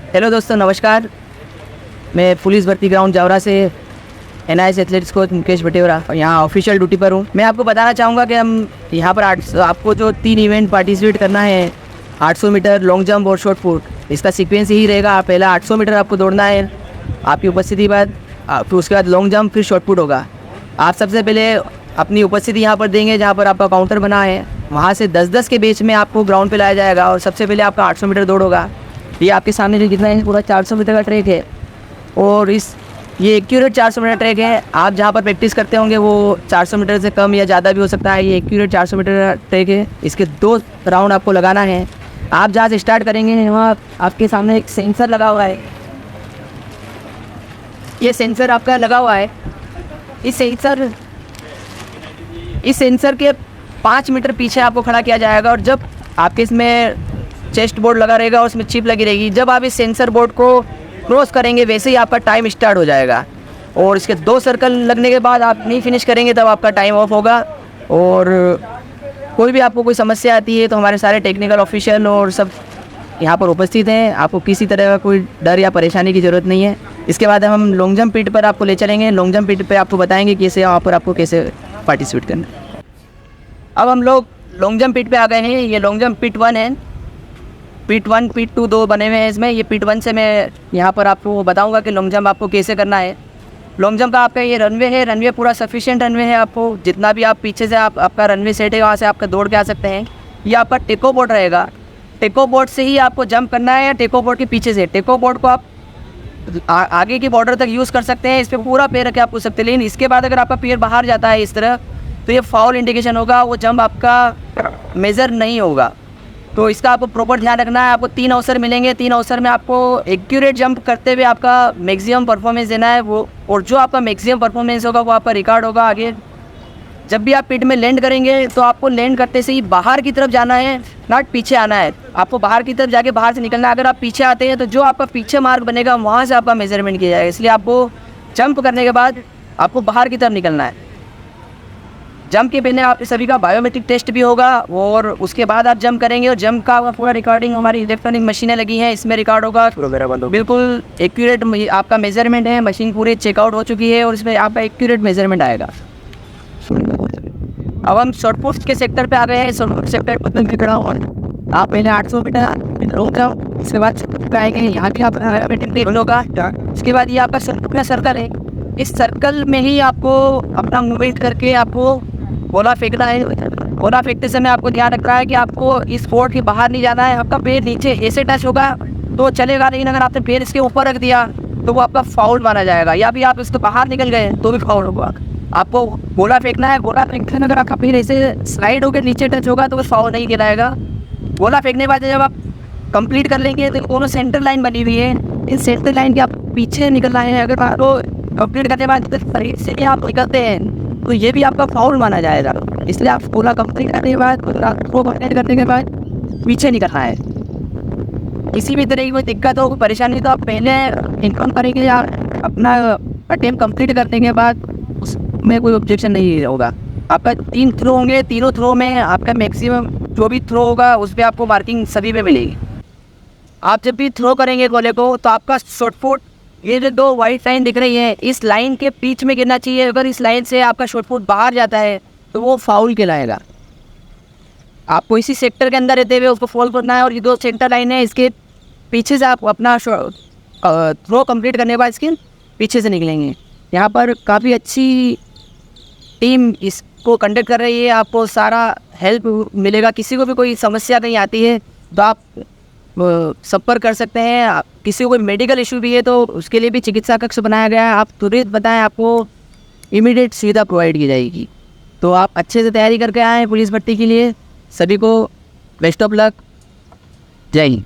Hello दोस्तों, नमस्कार। मैं पुलिस भर्ती ग्राउंड जावरा से NIS एथलेटिक्स कोच मुकेश बटेवरा और यहाँ ऑफिशियल ड्यूटी पर हूँ। मैं आपको बताना चाहूँगा कि हम यहाँ पर आपको जो 3 इवेंट पार्टिसिपेट करना है, 800 मीटर, लॉन्ग जंप और शॉर्ट पुट। इसका सीक्वेंस यही रहेगा। पहला 800 मीटर आपको दौड़ना है आपकी उपस्थिति बाद, फिर उसके बाद लॉन्ग जंप, फिर शॉर्ट पुट होगा। आप सबसे पहले अपनी उपस्थिति यहाँ पर देंगे जहाँ पर आपका काउंटर बना है। वहाँ से 10-10 के बीच में आपको ग्राउंड पे लाया जाएगा और सबसे पहले आपका 800 मीटर दौड़ होगा। ये आपके सामने जो कितना है, पूरा 400 मीटर का ट्रैक है और ये एक्यूरेट 400 मीटर ट्रैक है। आप जहाँ पर प्रैक्टिस करते होंगे वो 400 मीटर से कम या ज़्यादा भी हो सकता है। ये एक्यूरेट 400 मीटर का ट्रैक है। इसके 2 राउंड आपको लगाना है। आप जहाँ से स्टार्ट करेंगे वहाँ आपके सामने एक सेंसर लगा हुआ है। ये सेंसर आपका लगा हुआ है। इस सेंसर के 5 मीटर पीछे आपको खड़ा किया जाएगा और जब आपके इसमें चेस्ट बोर्ड लगा रहेगा और उसमें चिप लगी रहेगी, जब आप इस सेंसर बोर्ड को क्रॉस करेंगे वैसे ही आपका टाइम स्टार्ट हो जाएगा। और इसके 2 सर्कल लगने के बाद आप नहीं फिनिश करेंगे तब आपका टाइम ऑफ होगा। और कोई भी आपको कोई समस्या आती है तो हमारे सारे टेक्निकल ऑफिशियल और सब यहाँ पर उपस्थित हैं। आपको किसी तरह का कोई डर या परेशानी की ज़रूरत नहीं है। इसके बाद हम लॉन्ग जंप पिट पर आपको ले चलेंगे। लॉन्ग जंप पिट पर आपको बताएंगे कैसे वहाँ पर आपको कैसे पार्टिसिपेट करना है। अब हम लोग लॉन्ग जंप पिट पे आ गए हैं। ये लॉन्ग जंप पिट 1 है। पिट 1, पिट 2 2 बने हुए हैं इसमें। ये पिट 1 से मैं यहाँ पर आपको बताऊंगा कि लॉन्ग जंप आपको कैसे करना है। लॉन्ग जंप का आपका ये रनवे है। रनवे पूरा सफिशिएंट रनवे है। आपको जितना भी आप पीछे से आपका रनवे सेट है वहाँ से आपका दौड़ के आ सकते हैं। ये आपका टेको बोर्ड रहेगा। टेको बोर्ड से ही आपको जंप करना है या टेको बोर्ड के पीछे से। टेको बोर्ड को आप आगे की बॉर्डर तक यूज़ कर सकते हैं। इस पर पूरा पैर रखे आप पूछ सकते हैं। लेकिन इसके बाद अगर आपका पैर बाहर जाता है इस तरह तो ये फाउल इंडिकेशन होगा, वो जंप आपका मेज़र नहीं होगा। तो इसका आपको प्रॉपर ध्यान रखना है। आपको 3 अवसर मिलेंगे। 3 अवसर में आपको एक्यूरेट जंप करते हुए आपका मैक्सिमम परफॉर्मेंस देना है। वो और जो आपका मैक्सिमम परफॉर्मेंस होगा वो आपका रिकॉर्ड होगा आगे। जब भी आप पिट में लैंड करेंगे तो आपको लैंड करते से ही बाहर की तरफ जाना है, नॉट पीछे आना है। आपको बाहर की तरफ जाके बाहर से निकलना है। अगर आप पीछे आते हैं तो जो आपका पीछे मार्क बनेगा वहाँ से आपका मेजरमेंट किया जाएगा। इसलिए आपको जंप करने के बाद आपको बाहर की तरफ निकलना है। जंप के पहले आप सभी का बायोमेट्रिक टेस्ट भी होगा और उसके बाद आप जंप करेंगे और जंप का पूरा रिकॉर्डिंग हमारी इलेक्ट्रॉनिक मशीनें लगी हैं, इसमें रिकॉर्ड होगा। बिल्कुल एक्यूरेट आपका मेजरमेंट है। मशीन पूरी चेकआउट हो चुकी है और इसमें आपका एक्यूरेट मेजरमेंट आएगा। अब हम शॉर्ट पुट के सेक्टर पे आ गए हैं। शॉर्ट पुट सेक्टर पर खड़ा हुआ आप पहले 800 मीटर रोक जाओ। इसके बाद आएंगे यहाँ भी आप होगा। इसके बाद ये आपका सर्कल है। इस सर्कल में ही आपको अपना मूवमेंट करके आपको गोला फेंकना है। गोला फेंकते समय आपको ध्यान रखना है कि आपको इस बोर्ड के बाहर नहीं जाना है। आपका पैर नीचे ऐसे टच होगा तो चलेगा, लेकिन अगर आपने पैर इसके ऊपर रख दिया तो वो आपका फाउल माना जाएगा। या भी आप इसके बाहर निकल गए तो भी फाउल होगा। आपको गोला फेंकना है। गोला फेंकते अगर आपका पैर ऐसे स्लाइड होकर नीचे टच होगा तो वो फाउल नहीं गिराएगा। गोला फेंकने के बाद जब आप कंप्लीट कर लेंगे तो दोनों सेंटर लाइन बनी हुई है। इन सेंटर लाइन के आप पीछे निकलना है। अगर आपको कंप्लीट करने के बाद से आप निकलते हैं तो ये भी आपका फाउल माना जाएगा। इसलिए आप गोला कंप्लीट करने के बाद कंप्लीट करने के बाद पीछे निकलना है। किसी भी तरह की कोई दिक्कत हो, कोई परेशानी तो आप पहले इन्फॉर्म करेंगे या अपना अटेम्प्ट कंप्लीट करने के बाद उसमें कोई ऑब्जेक्शन नहीं होगा। आपका 3 थ्रो होंगे। तीनों थ्रो में आपका मैक्सिमम जो भी थ्रो होगा उस पर आपको मार्किंग सभी पे मिलेगी। आप जब भी थ्रो करेंगे गोले को तो आपका शॉर्ट पुट, ये जो 2 वाइट लाइन दिख रही है, इस लाइन के बीच में गिरना चाहिए। अगर इस लाइन से आपका शॉर्ट पुट बाहर जाता है तो वो फाउल कहलाएगा। आपको इसी सेक्टर के अंदर रहते हुए उसको फॉलो करना है। और ये 2 सेंटर लाइन है, इसके पीछे से आप अपना थ्रो कंप्लीट करने के बाद इसके पीछे से निकलेंगे। यहाँ पर काफ़ी अच्छी टीम इसको कंडक्ट कर रही है। आपको सारा हेल्प मिलेगा। किसी को भी कोई समस्या कहीं आती है तो आप संपर्क कर सकते हैं। किसी को कोई मेडिकल इशू भी है तो उसके लिए भी चिकित्सा कक्ष बनाया गया है। आप तुरंत बताएं, आपको इमीडिएट सुविधा प्रोवाइड की जाएगी। तो आप अच्छे से तैयारी करके आए हैं पुलिस भर्ती के लिए। सभी को बेस्ट ऑफ लक। जय हिंद।